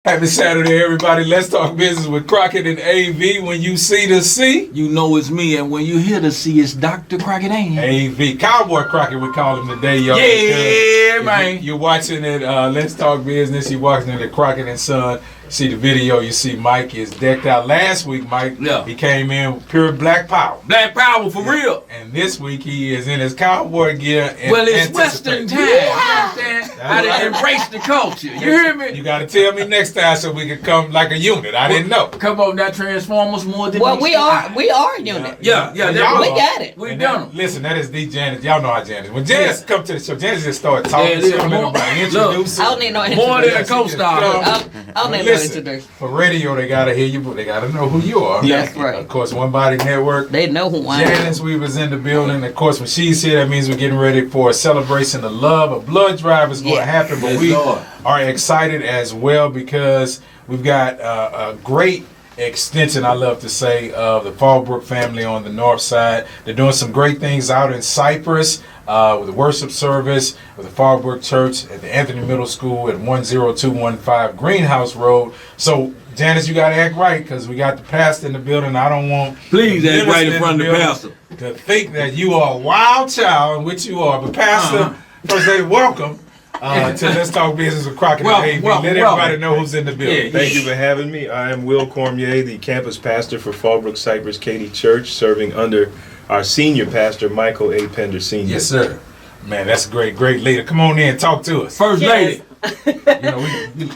Happy Saturday, everybody. Let's talk business with Crockett and AV. When you see the C, you know it's me, and when you hear the C, it's Dr. Crockett AV. Cowboy Crockett, we call him today, y'all. Yeah, man. You're watching it, Let's Talk Business. You're watching it at Crockett and Son. See the video, you see Mike is decked out. Last week, Mike, he came in with pure black power. Black power for real. And this week, he is in his cowboy gear. And well, it's Western time. You understand? I didn't embrace the culture. You hear me? You got to tell me next time so we can come like a unit. I didn't know. Come on, that Transformers more than we are a unit. Yeah. We got it. We done. Listen, that is the Janice. Y'all know how Janice. When Janice come to the show, Janice just started talking. She don't let nobody introduce. I don't need no introduction. More than a co-star. I don't need no introduction. For radio, they gotta hear you, but they gotta know who you are. That's right. Of course, One Body Network. They know who I am. Janice, we was in the building. Of course, when she's here, that means we're getting ready for a celebration of love. A blood drive is going to happen, but we are excited as well because we've got a great extension, I love to say, of the Fallbrook family on the north side. They're doing some great things out in Cypress with a worship service with the Fallbrook Church at the Anthony Middle School at 10215 Greenhouse Road. So, Janice, you got to act right because we got the pastor in the building. I don't want please act right in front of the pastor to think that you are a wild child, which you are. But Pastor, first lady, welcome to Let's Talk Business with Crockett AV. Let everybody know who's in the building. Thank you for having me. I am Will Cormier, the campus pastor for Fallbrook Cypress Katy Church, serving under our senior pastor, Michael A. Pender Sr. Yes, sir. Man, that's a great leader. Come on in, talk to us. First lady.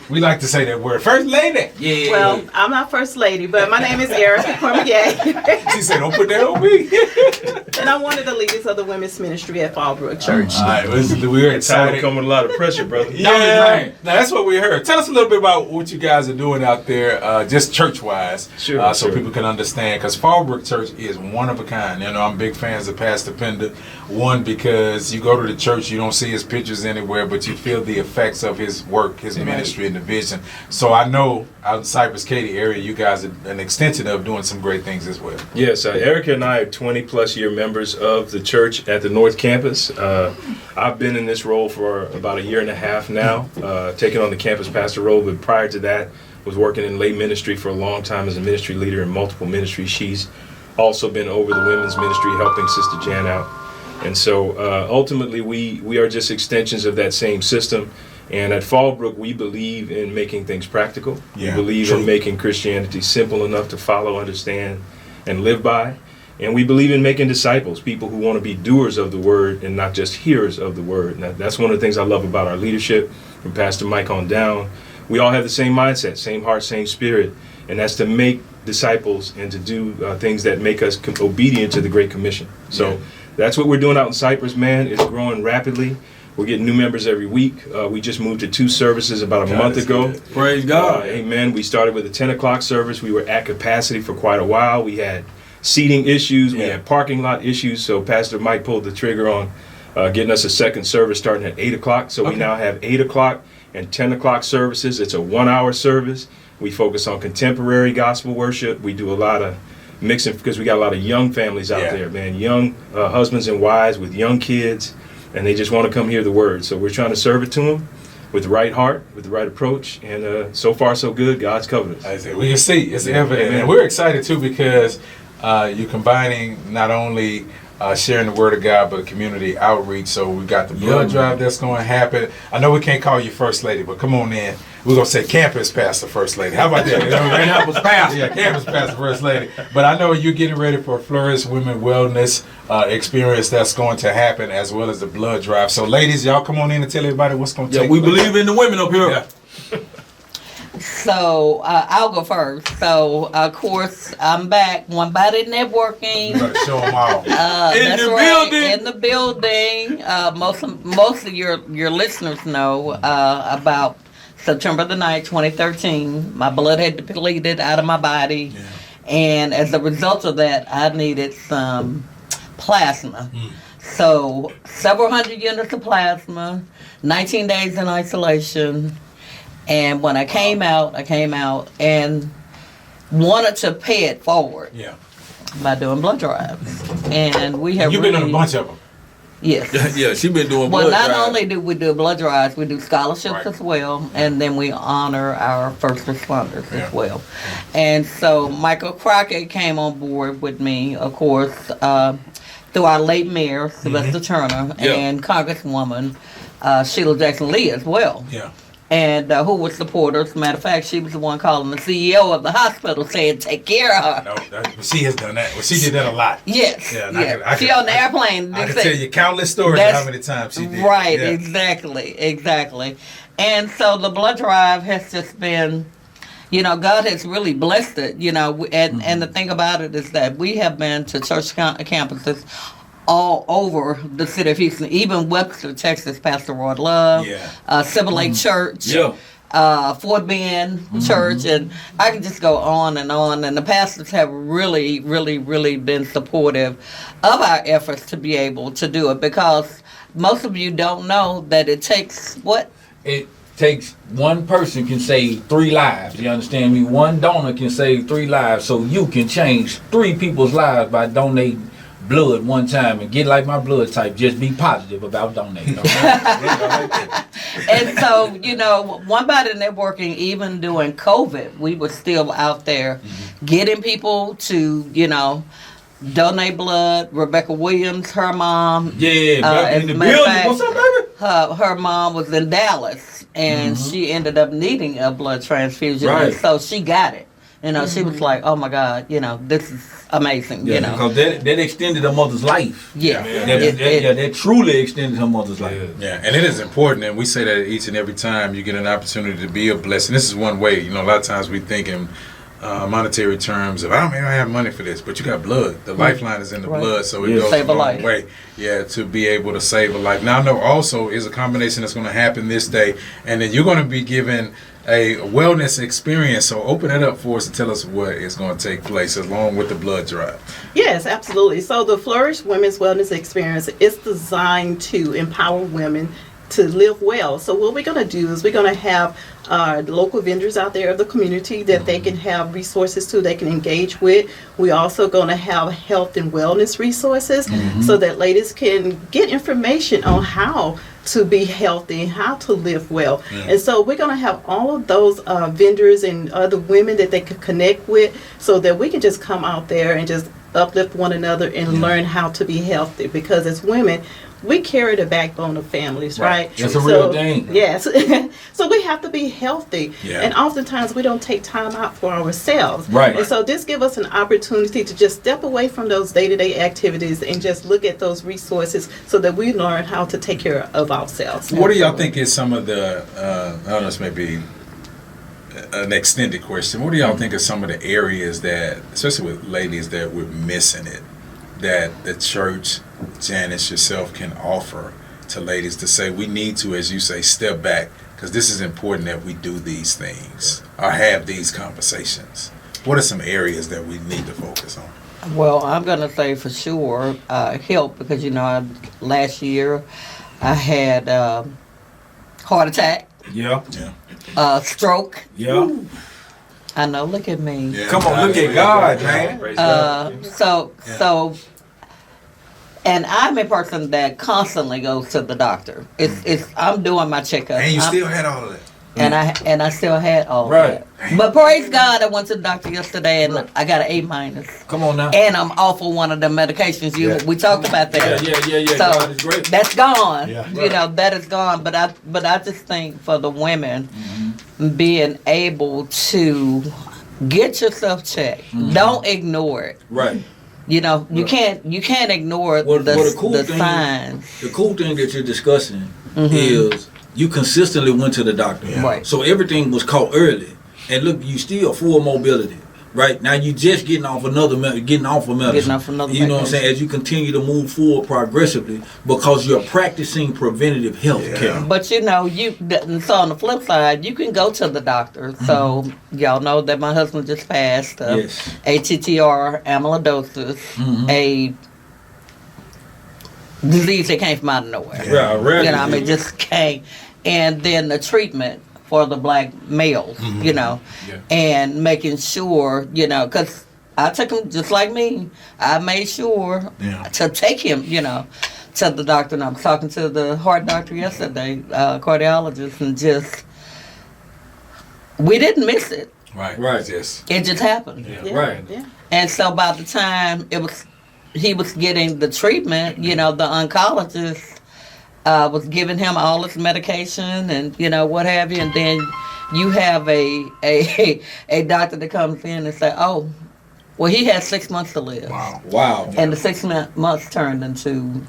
We like to say that word. First lady. Yeah. Well, I'm not first lady, but my name is Erica Cormier. She said, don't put that on me. And I'm one of the leaders of the women's ministry at Fallbrook Church. All right, we're excited. Come with a lot of pressure, brother. Yeah. Now, that's what we heard. Tell us a little bit about what you guys are doing out there, just church-wise, so people can understand. Because Fallbrook Church is one of a kind. I'm big fans of Pastor Pender. One, because you go to the church, you don't see his pictures anywhere, but you feel the effects of his work, his ministry, and the vision. So I know out in Cypress Katy area, you guys are an extension of doing some great things as well. Yes, Erica and I are 20-plus year members of the church at the North Campus. I've been in this role for about a year and a half now, taking on the campus pastor role, but prior to that, was working in lay ministry for a long time as a ministry leader in multiple ministries. She's also been over the women's ministry, helping Sister Jan out. And so ultimately, we are just extensions of that same system. And at Fallbrook, we believe in making things practical. We believe in making Christianity simple enough to follow, understand, and live by. And we believe in making disciples, people who want to be doers of the word and not just hearers of the word. Now, that's one of the things I love about our leadership, from Pastor Mike on down. We all have the same mindset, same heart, same spirit. And that's to make disciples and to do things that make us obedient to the Great Commission. So that's what we're doing out in Cypress, man. It's growing rapidly. We're getting new members every week. We just moved to 2 services about a month ago. Praise God. Amen. We started with a 10 o'clock service. We were at capacity for quite a while. We had seating issues. We had parking lot issues. So Pastor Mike pulled the trigger on getting us a second service starting at 8 o'clock. So we now have 8 o'clock and 10 o'clock services. It's a 1-hour service. We focus on contemporary gospel worship. We do a lot of mixing because we got a lot of young families out there, man. Young husbands and wives with young kids. And they just want to come hear the word. So we're trying to serve it to them with the right heart, with the right approach. And so far, so good. God's covered us. I say, we can see. It's evident. And we're excited, too, because you're combining not only sharing the word of God, but community outreach. So we got the blood drive that's going to happen. I know we can't call you First Lady, but come on in. We're going to say Campus Pastor First Lady. How about that? Campus Pastor. Yeah, Campus Pastor First Lady. But I know you're getting ready for a Flourish Women Wellness experience that's going to happen, as well as the blood drive. So ladies, y'all come on in and tell everybody what's going to take place. We believe in the women up here. Yeah. So I'll go first. So of course I'm back. One Body Networking. You gotta show them all. In the building. In the building. Most of your listeners know about September the 9th, 2013. My blood had depleted out of my body, and as a result of that, I needed some plasma. So several hundred units of plasma, 19 days in isolation. And when I came out and wanted to pay it forward by doing blood drives. And we have You've been on a bunch of them. Yes. Yeah, she been doing Well, blood not drive. only do we do blood drives, we do scholarships Right. as well, and then we honor our first responders Yeah. as well. And so Michael Crockett came on board with me, of course, through our late mayor, Sylvester Turner, Yeah. and Congresswoman Sheila Jackson Lee as well. Yeah. And who would support her. As a matter of fact, she was the one calling the CEO of the hospital saying, take care of her. No, she has done that. Well, she did that a lot. Yes. Yeah, and yes. I She can- on the airplane. I they can say- tell you countless stories of That's how many times she did. Right, Yeah. exactly. And so the blood drive has just been, God has really blessed it, and the thing about it is that we have been to church campuses all over the city of Houston, even Webster, Texas, Pastor Roy Love, Yeah. Silver Lake Church. Yeah. Fort Bend Church, and I can just go on. And the pastors have really, really, really been supportive of our efforts to be able to do it, because most of you don't know that it takes what? It takes one person can save 3 lives. You understand me? One donor can save 3 lives, so you can change 3 people's lives by donating blood one time. And get like my blood type, just be positive about donating. And so, One Body Networking, even during COVID, we were still out there getting people to, donate blood. Rebecca Williams, her mom, Yeah, back as in the a matter of building. fact, What's up, baby? her mom was in Dallas, and she ended up needing a blood transfusion, and Right. so she got it. She was like, "Oh my God, this is amazing." Yeah, because that extended her mother's life. Yeah, That truly extended her mother's life. Yeah, and it is important, and we say that each and every time you get an opportunity to be a blessing. This is one way. A lot of times we think in monetary terms of, I don't have money for this, but you got blood. The lifeline is in the Right. blood, so it Yeah. goes Save a a long life. way. Yeah, to be able to save a life. Now, I know also is a combination that's going to happen this day, and then you're going to be given a wellness experience. So open it up for us and tell us what is going to take place along with the blood drive. Yes, absolutely. So the Flourish Women's Wellness Experience is designed to empower women to live well. So what we're going to do is we're going to have local vendors out there of the community that they can have resources to, they can engage with. We're also going to have health and wellness resources so that ladies can get information on how to be healthy, how to live well. And so we're going to have all of those vendors and other women that they can connect with, so that we can just come out there and just uplift one another and learn how to be healthy. Because as women, we carry the backbone of families, right? That's a real thing. Yes. So we have to be healthy. Yeah. And oftentimes we don't take time out for ourselves. Right. And so this gives us an opportunity to just step away from those day-to-day activities and just look at those resources so that we learn how to take care of ourselves. What do y'all think is some of the, I don't know, this may be an extended question. What do y'all think are some of the areas that, especially with ladies, that we're missing it, that the church, Janice, yourself can offer to ladies to say, we need to, as you say, step back, because this is important that we do these things or have these conversations? What are some areas that we need to focus on? Well, I'm going to say for sure help, because, last year I had heart attack, Yeah. stroke. Yeah. I know, look at me. Yeah. Come on, look at God, man. Praise God. So, and I'm a person that constantly goes to the doctor. I'm doing my checkup. And you still had all of that. And I still had all Right. that. But praise God, I went to the doctor yesterday and I got an A-. Come on now. And I'm off of one of the medications. We talked about that. Yeah. So God is great. that's gone. Yeah. That is gone. But I just think for the women, being able to get yourself checked. Don't ignore it. Right. You can't ignore the signs. The cool thing that you're discussing is you consistently went to the doctor. Yeah. Right. So everything was caught early. And look, you still full mobility. Right? Now you just getting off another medicine. Getting off another You know what I'm medication. saying? As you continue to move forward progressively, because you're practicing preventative health care. But so on the flip side, you can go to the doctor. So y'all know that my husband just passed Yes. ATTR amyloidosis, a disease that came from out of nowhere. Yeah, rare disease. It just came. And then the treatment for the black males, and making sure, because I took him just like me. I made sure to take him, to the doctor, and I was talking to the heart doctor yesterday, cardiologist, and just, we didn't miss it. Right. Yes. It just happened. Yeah, Right. Yeah. And so by the time he was getting the treatment, the oncologist was giving him all his medication and, what have you. And then you have a doctor that comes in and say, oh, well, he has 6 months to live. Wow. And the 6 months turned into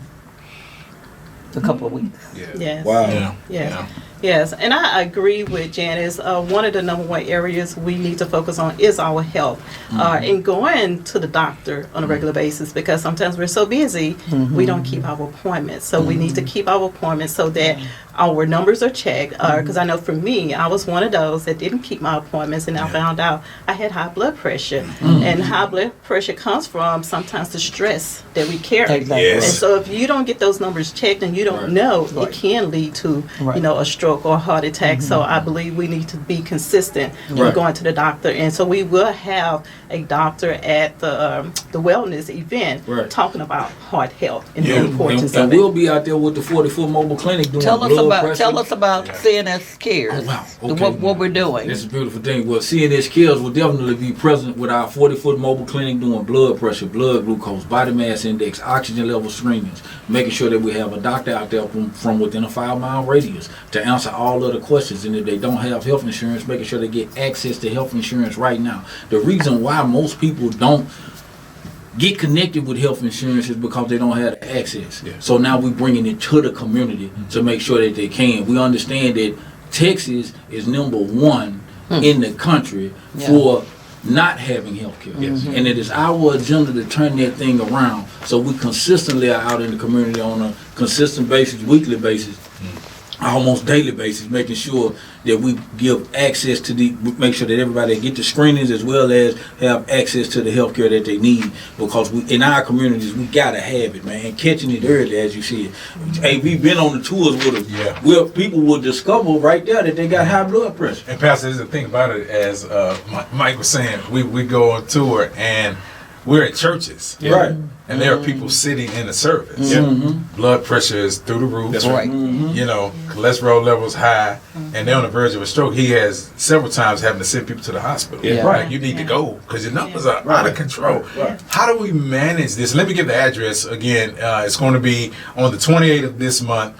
a couple of weeks. Yes. Wow. Yeah. Yes. Yeah. Yes, and I agree with Janice. One of the number one areas we need to focus on is our health, and going to the doctor on a regular basis, because sometimes we're so busy we don't keep our appointments. So we need to keep our appointments so that our numbers are checked. Because I know for me, I was one of those that didn't keep my appointments, and I found out I had high blood pressure, and high blood pressure comes from sometimes the stress that we carry. Exactly. Yes. And so if you don't get those numbers checked and you don't know, it can lead to a stroke or a heart attack. So I believe we need to be consistent in going to the doctor. And so we will have a doctor at the wellness event talking about heart health and the importance And of it. we'll be out there with the 40-foot mobile clinic doing Tell blood us about C&S Cares. Oh, wow. Okay. What we're doing. That's a beautiful thing. Well, C&S Cares will definitely be present with our 40-foot mobile clinic doing blood pressure, blood glucose, body mass index, oxygen level screenings, making sure that we have a doctor out there from within a 5-mile radius to answer all of the questions. And if they don't have health insurance, making sure they get access to health insurance right now. The reason why most people don't get connected with health insurance is because they don't have the access. Yeah. So now we're bringing it to the community to make sure that they can. We understand that Texas is number one in the country for not having health care. Yes. And it is our agenda to turn that thing around. So we consistently are out in the community on a consistent basis, weekly basis, almost daily basis, making sure that we give access to make sure that everybody get the screenings as well as have access to the health care that they need, because in our communities we gotta have it, man. Catching it early, as you see it. Hey, we've been on the tours with them. Yeah. Where people will discover right there that they got high blood pressure. And Pastor, there's the thing about it, as Mike was saying, we go on tour and we're at churches. Right. And there are people sitting in the service. Mm-hmm. Blood pressure is through the roof. That's right. Cholesterol levels high, and they're on the verge of a stroke. He has several times having to send people to the hospital. Yeah. Right. You need to go because your numbers are out of control. Right. How do we manage this? Let me give the address again. It's going to be on the 28th of this month.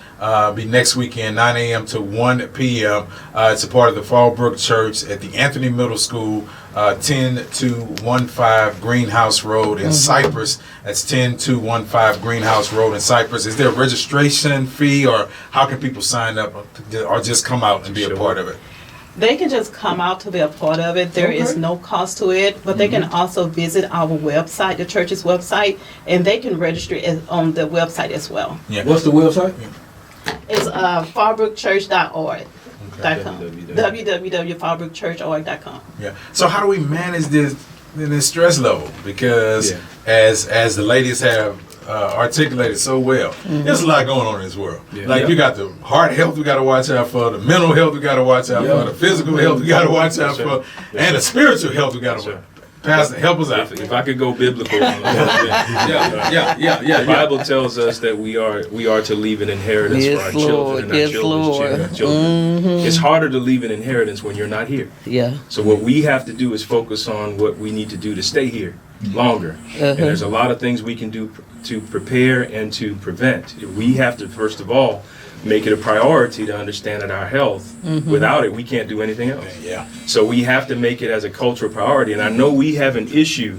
Be next weekend, 9 a.m. to 1 p.m. It's a part of the Fallbrook Church at the Anthony Middle School, 10215 Greenhouse Road in Cypress. That's 10215 Greenhouse Road in Cypress. Is there a registration fee, or how can people sign up, or just come out and be a part of it? They can just come out to be a part of it. There is no cost to it, but they can also visit our website, the church's website, and they can register on the website as well. Yeah. What's the website? It's fallbrookchurch.org. Okay. www.fallbrookchurch.org.com. Yeah. So how do we manage this stress level? Because as the ladies have articulated so well, there's a lot going on in this world. Yeah. Like you got the heart health we got to watch out for, the mental health we got to watch out for, the physical health we got to watch out for, and the spiritual health we got to watch. Pastor, help us out. If I could go biblical, on Yeah. the Bible tells us that we are to leave an inheritance for our children and our children's children. It's harder to leave an inheritance when you're not here. Yeah. So what we have to do is focus on what we need to do to stay here longer. And there's a lot of things we can do to prepare and to prevent. We have to, first of all, make it a priority to understand that our health, without it, we can't do anything else. Yeah. So we have to make it as a cultural priority. And I know we have an issue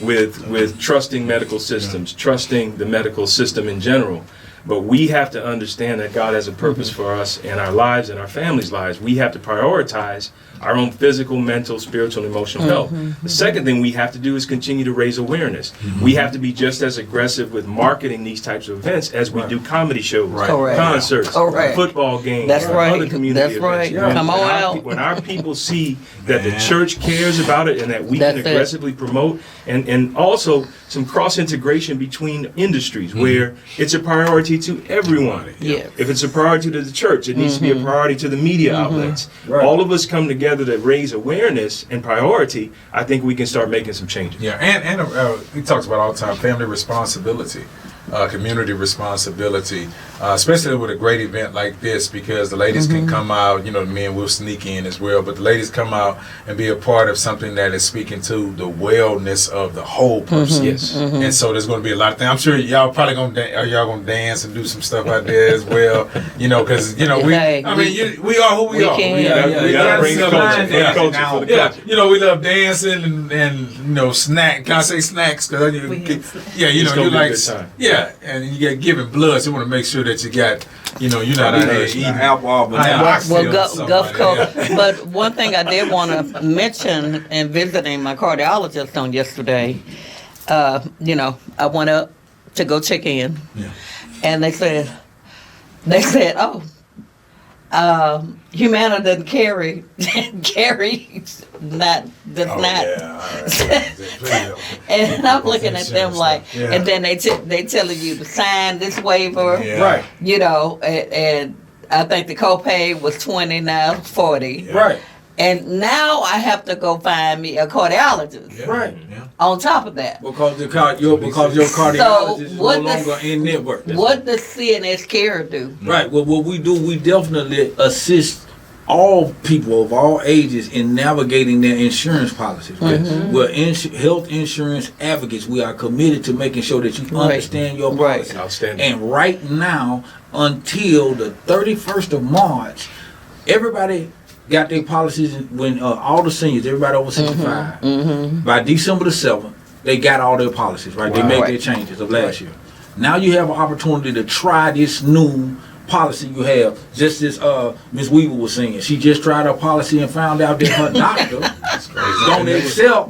with trusting medical systems, trusting the medical system in general. But we have to understand that God has a purpose for us in our lives and our families' lives. We have to prioritize our own physical, mental, spiritual, and emotional health. The second thing we have to do is continue to raise awareness. We have to be just as aggressive with marketing these types of events as we do comedy shows, Correct. concerts, Correct. football games, That's right. other community That's right. events. Come on out. When our people see that the church cares about it and that we That's can it. aggressively promote, and also some cross-integration between industries where it's a priority to everyone. Yes. If it's a priority to the church, it needs to be a priority to the media outlets. Right. All of us come together to raise awareness and priority. I think we can start making some changes. Yeah, and he talks about all the time family responsibility. community responsibility, especially with a great event like this, because the ladies can come out, the men will sneak in as well, but the ladies come out and be a part of something that is speaking to the wellness of the whole person. Yes. And so there's going to be a lot of things. I'm sure y'all probably going to dance and do some stuff out there as well, because we are who we are. We gotta bring the culture for the culture. We love dancing and snack. Can I say snacks? Cause you like and you get giving blood, so you want to make sure that you got you're not out there eating alcohol. Gulf Coast. But one thing I did want to mention in visiting my cardiologist on yesterday, I went up to go check in, and they said, Humana doesn't carry not. And I'm looking at them like, and then they telling you to sign this waiver, right? And I think the copay was $20, now it's $40, Right. And now I have to go find me a cardiologist, Right. on top of that. Because your cardiologist is no longer in network. What does C&S Cares do? Right. Well, what we do, we definitely assist all people of all ages in navigating their insurance policies. We're health insurance advocates. We are committed to making sure that you understand your policy. Outstanding. And right now, until the 31st of March, everybody got their policies when all the seniors, everybody over 65, by December the 7th, they got all their policies, right? They made their changes of last year. Now you have an opportunity to try this new policy you have. Just as Ms. Weaver was saying, she just tried her policy and found out that her doctor don't accept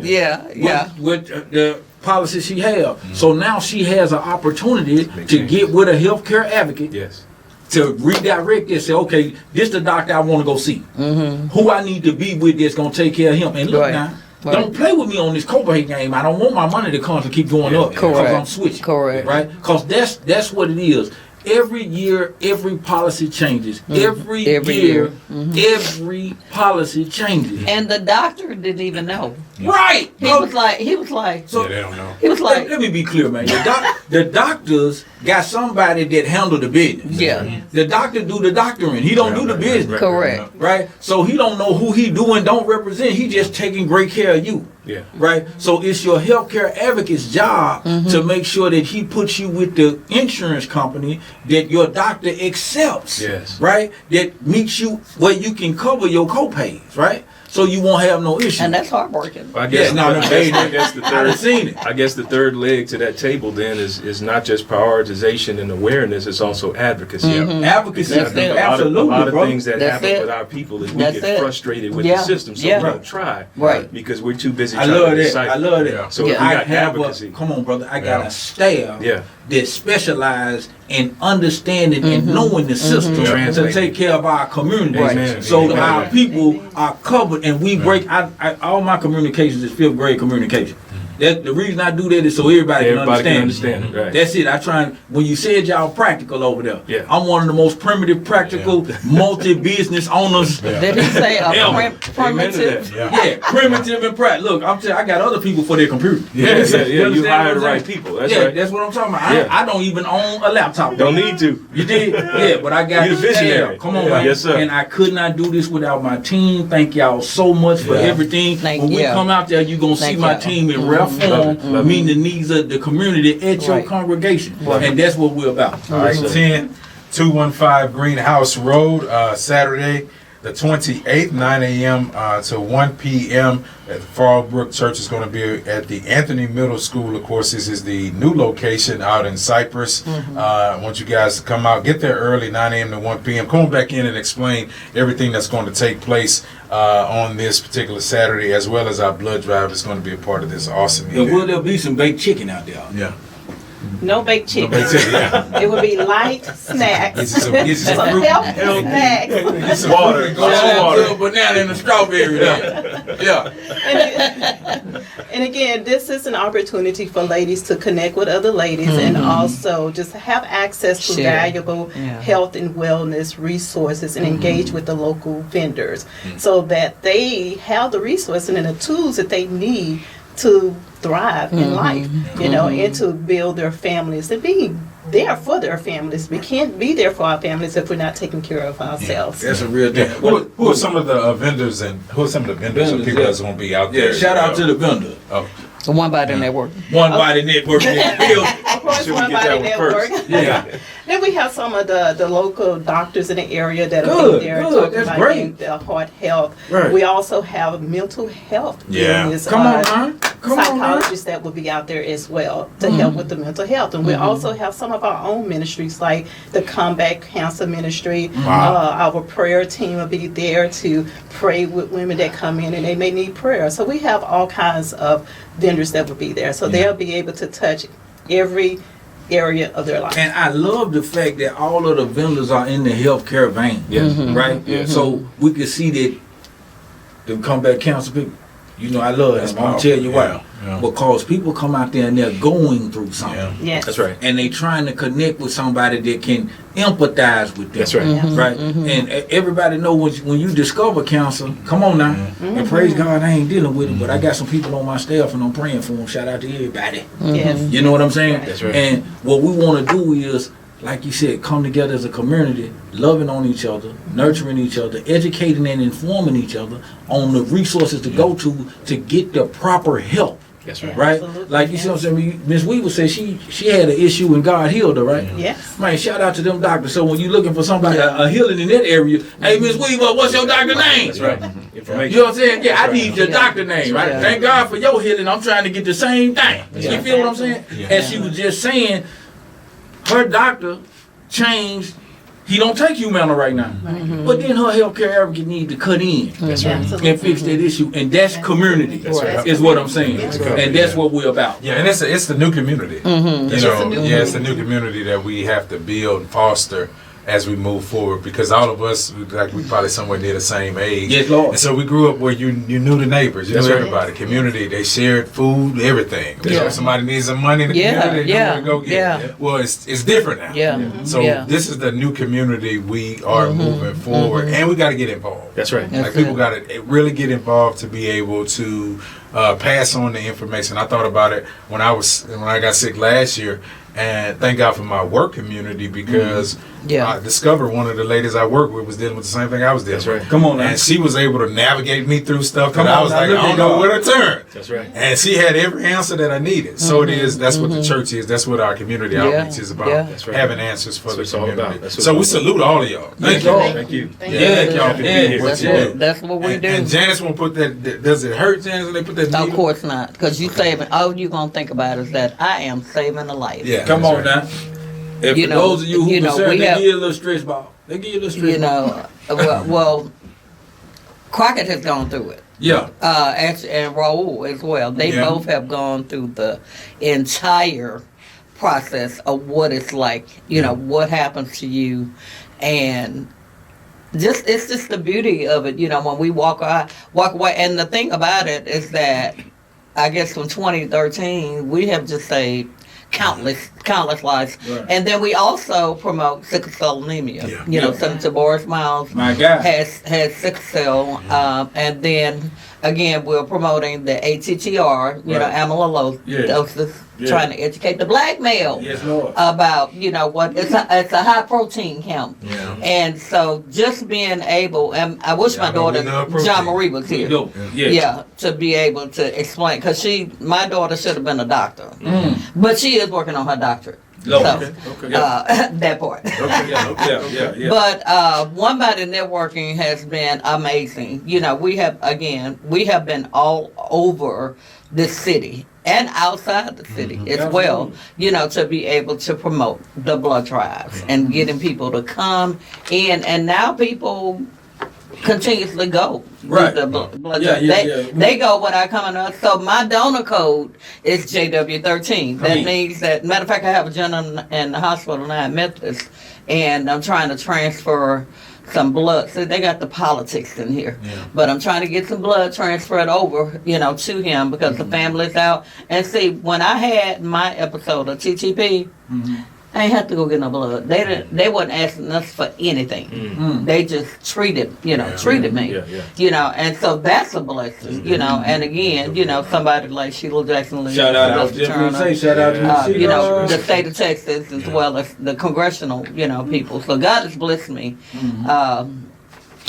with the policy she have. So now she has an opportunity to get with a healthcare advocate. Yes. To redirect this, say, okay, this the doctor I want to go see. Who I need to be with that's going to take care of him. And look now, don't play with me on this copay game. I don't want my money to come to keep going up because I'm switching. Correct. Right? Because that's what it is. Every year, every policy changes. Every year, every policy changes. And the doctor didn't even know. Right. He was like. So they don't know. He was like. Let me be clear, man. The doctors got somebody that handle the business. Yeah. The doctor do the doctoring. He don't do the business. Correct. Right? So he don't know who he do and don't represent. He just taking great care of you. Yeah. Right? So it's your healthcare advocate's job to make sure that he puts you with the insurance company that your doctor accepts. Yes. Right? That meets you where you can cover your copays, right? So you won't have no issue. And that's heartworking. I guess, I guess the third. I've seen it. I guess the third leg to that table then is not just prioritization and awareness; it's also advocacy. Advocacy, That's it. absolutely, a lot of bro. things that That's happen it. with our people is we That's get it. frustrated with Yeah. the system, so Yeah. we don't try, Right. Because we're too busy I trying love to that. decipher. I love that. Yeah. So if we I got have advocacy. come on, brother. I got Yeah. a staff Yeah. that specialize in understanding and knowing the system to Translating. take care of our community. Amen. So Amen. our people are covered, and we break. All my communications is 5th grade communication. That the reason I do that is so everybody can understand. it. Right. That's it. I try and when you said y'all practical over there, Yeah. I'm one of the most primitive, practical, multi-business owners. Did he say a Yeah. primitive? Yeah, primitive and practical. Look, I'm telling you, I got other people for their computer. Yeah. You You understand hire what the I'm right saying? people. That's Yeah, right. that's what I'm talking about. Yeah. I don't even own a laptop. Don't need to. You did? Yeah, but I got You're the visionary. Yeah, come on, Yeah. man. Yes, sir. And I could not do this without my team. Thank y'all so much for everything. When we come out there, you're going to see Thank my y'all. team in rare form, meeting the needs of the community at your Right. congregation. And that's what we're about. All right, 10215 Greenhouse Road, Saturday, the 28th, 9 a.m. To 1 p.m. at the Fallbrook Church. Is going to be at the Anthony Middle School. Of course, this is the new location out in Cypress. I want you guys to come out, get there early, 9 a.m. to 1 p.m. Come back in and explain everything that's going to take place on this particular Saturday, as well as our blood drive is going to be a part of this awesome And event. will there be some baked chicken out there? Yeah. No baked chicken. No baked chicken, yeah. It would be light snacks. Get you some Some fruit. healthy snacks. Get some Water. fruit. Go Yeah, water. a banana and a strawberry there. Yeah. And again, this is an opportunity for ladies to connect with other ladies and also just have access to Share. valuable health and wellness resources and engage with the local vendors so that they have the resources and the tools that they need to thrive in life, and to build their families and be there for their families. We can't be there for our families if we're not taking care of ourselves. That's a real thing. Who are some of the vendors and who are some of the vendors or people that's going to be out there? Shout out to the vendor. Oh, The One Body Network. One Body Network in the building. Of course, Should we One get that Body one Network. first? Yeah. Then we have some of the local doctors in the area that are Good, there good. talking That's about great. the heart health. Right. We also have mental health. Yeah. Is, Come on, man. Come on, man. psychologists that will be out there as well to help with the mental health. And we also have some of our own ministries like the Combat Cancer Ministry. Our prayer team will be there to pray with women that come in and they may need prayer. So we have all kinds of vendors that will be there. So they'll be able to touch every area of their life. And I love the fact that all of the vendors are in the healthcare vein. Yes. Right? So we can see that the combat cancer people, you know, I love That's them. I'm gonna powerful. tell you why. Yeah, yeah. Because people come out there and they're going through something. Yeah. Yes. That's right. And they trying to connect with somebody that can empathize with them. That's right. Right? And everybody know when you discover cancer, come on now. And praise God, I ain't dealing with it, but I got some people on my staff and I'm praying for them. Shout out to everybody. Yes. You know what I'm saying? That's right. And what we want to do is, like you said, come together as a community, loving on each other, nurturing each other, educating and informing each other on the resources to go to get the proper help. That's right. Right? Absolutely, Like you see what I'm saying? Miss Weaver said she had an issue and God healed her, right? Yes. Man, shout out to them doctors. So when you're looking for somebody, a healing in that area, hey, Miss Weaver, what's your doctor name? That's right. You Information. know what I'm saying? Yeah, I That's right. need your doctor name, right? Yeah. Thank God for your healing. I'm trying to get the same thing. Yeah. You feel what I'm saying? Yeah. And she was just saying, her doctor changed. He don't take Humana right now. But then her healthcare advocate need to cut in That's right. Absolutely. and fix that issue. And that's community, That's right. is what I'm saying. That's right. And that's what we're about. Yeah, and it's the new community. You know, it's the new community that we have to build and foster as we move forward, because all of us, like, we probably somewhere near the same age. Yes, Lord. And so we grew up where you knew the neighbors, you That's knew right. everybody, community. They shared food, everything. You know, if somebody needs some money in the Yeah, community, they know where to go get. yeah. Well, it's different now. Yeah. So Yeah. this is the new community we are moving forward, and we got to get involved. That's right. That's Like, people it. got to really get involved to be able to pass on the information. I thought about it when I got sick last year, and thank God for my work community, because Yeah. I discovered one of the ladies I work with was dealing with the same thing I was dealing That's with. right. Come on now. And she was able to navigate me through stuff that Come I on was now, like, look I don't at know God. where to turn. That's right. And she had every answer that I needed. So it is. That's what the church is. That's what our community outreach is about. Yeah. That's right. Having answers for That's the what it's all community. about. That's what So we it's all salute all of y'all. Thank you. Lord. Thank you. Thank Yeah, you. thank y'all for being here. That's What you do. what, that's what we do. And Janice won't put that. Does it hurt, Janice, when they put that? Of needle? course not, because you saving. All you gonna think about is that I am saving a life. Yeah. Come that's on right. now. If You for know- those of you who you know, concerned, we they have- give you a little stretch ball. They give you a little stretch You know, well, Crockett has gone through it. Yeah. And Raul as well. They Yeah. both have gone through the entire process of what it's like. You know, what happens to you, and it's just the beauty of it. You know, when we walk away, and the thing about it is that I guess from 2013 we have just saved countless lives, Right. and then we also promote sickle cell anemia. Yeah. You know, Yeah. Senator Boris Miles My God. has sickle cell, and then again we're promoting the ATTR, you know, Right. amyloidosis, Yeah. trying to educate the black male Yes, Lord. about, you know, what it's a high protein count. Yeah. And so just being able, and I wish my Y'all know we daughter love protein. John Marie was You here. do. Yeah. Yeah, to be able to explain, because my daughter should have been a doctor, but she is working on her doctorate. Lord. So, Okay. Yeah. that part. Yeah. But One Body Networking has been amazing. You know, we have been all over this city and outside the city as well, you know, to be able to promote the blood drives and getting people to come in. And now people continuously go Right. with the blood Yeah, drive. yeah. They go without coming up. So my donor code is JW13. That Amen. means that, matter of fact, I have a gentleman in the hospital now at Memphis, and I'm trying to transfer some blood. So they got the politics in here. Yeah. But I'm trying to get some blood transferred over, you know, to him because the family's out. And see, when I had my episode of TTP, I ain't have to go get no blood. They wasn't asking us for anything. They just treated me. And so that's a blessing, and again, somebody like Sheila Jackson Lee, Shout out to the state of Texas as well as the congressional, people. So God has blessed me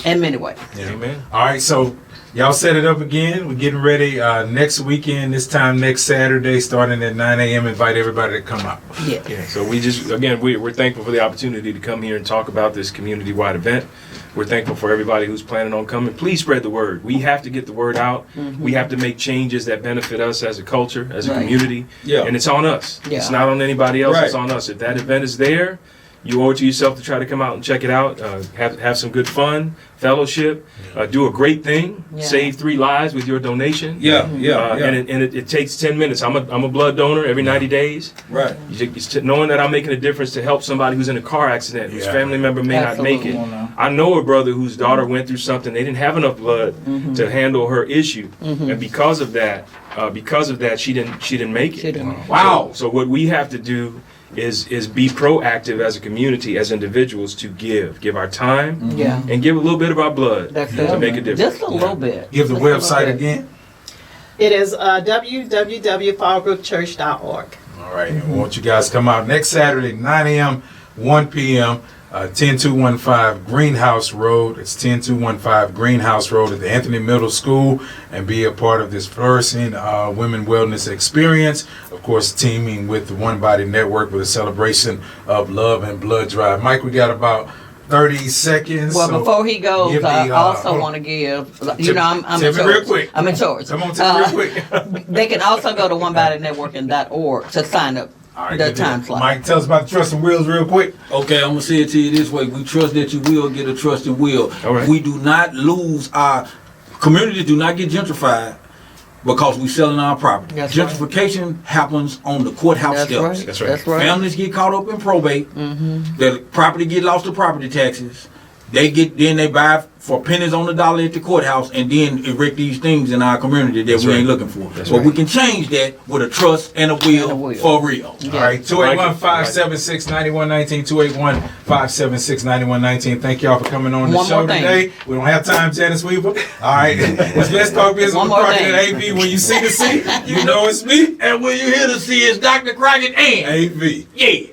in many ways. Yeah. Amen. All right, so y'all set it up again. We're getting ready next weekend, this time next Saturday, starting at 9 a.m. Invite everybody to come out. Yeah. So we just, again, we're thankful for the opportunity to come here and talk about this community-wide event. We're thankful for everybody who's planning on coming. Please spread the word. We have to get the word out. We have to make changes that benefit us as a culture, as a community. Yeah. And it's on us. Yeah. It's not on anybody else. It's on us. If that event is there, you owe it to yourself to try to come out and check it out. Have some good fun, fellowship, do a great thing, save 3 lives with your donation. And it takes 10 minutes. I'm a blood donor every 90 days. Right. Knowing that I'm making a difference to help somebody who's in a car accident, whose family member may not make it. I know a brother whose daughter went through something. They didn't have enough blood to handle her issue, and because of that, she didn't make it. Wow. So what we have to do is be proactive as a community, as individuals, to give our time and give a little bit of our blood to make a difference. Just a little bit. Give the website again. It is www.fallbrookchurch.org. All right, and we want you guys to come out next Saturday, 9 a.m., 1 p.m., 10215 Greenhouse Road. It's 10215 Greenhouse Road at the Anthony Middle School, and be a part of this flourishing women wellness experience. Of course, teaming with the One Body Network with a celebration of love and blood drive. Mike, we got about 30 seconds. Well, before he goes, I also want to give, I'm in charge. Real quick. I'm in charge. Come on, tell me real quick. They can also go to onebodynetworking.org to sign up. All right, the time slot. Mike, tell us about the Trust and Wills real quick. Okay, I'm going to say it to you this way. We trust that you will get a trust and will. All right. We do not lose our communities, do not get gentrified because we're selling our property. That's Gentrification happens on the courthouse steps. Right. That's right. That's right. Families get caught up in probate. The property get lost to property taxes. They buy for pennies on the dollar at the courthouse and then erect these things in our community that we ain't looking for. But we can change that with a trust and a will for real. All right, 281-576-9119, 281-576-9119. Thank y'all for coming on the show today. We don't have time, Janice Weaver. All right, let's talk business with Crockett AV. When you see the C, you know it's me. And when you hear the C, it's Dr. Crockett and AV. Yeah.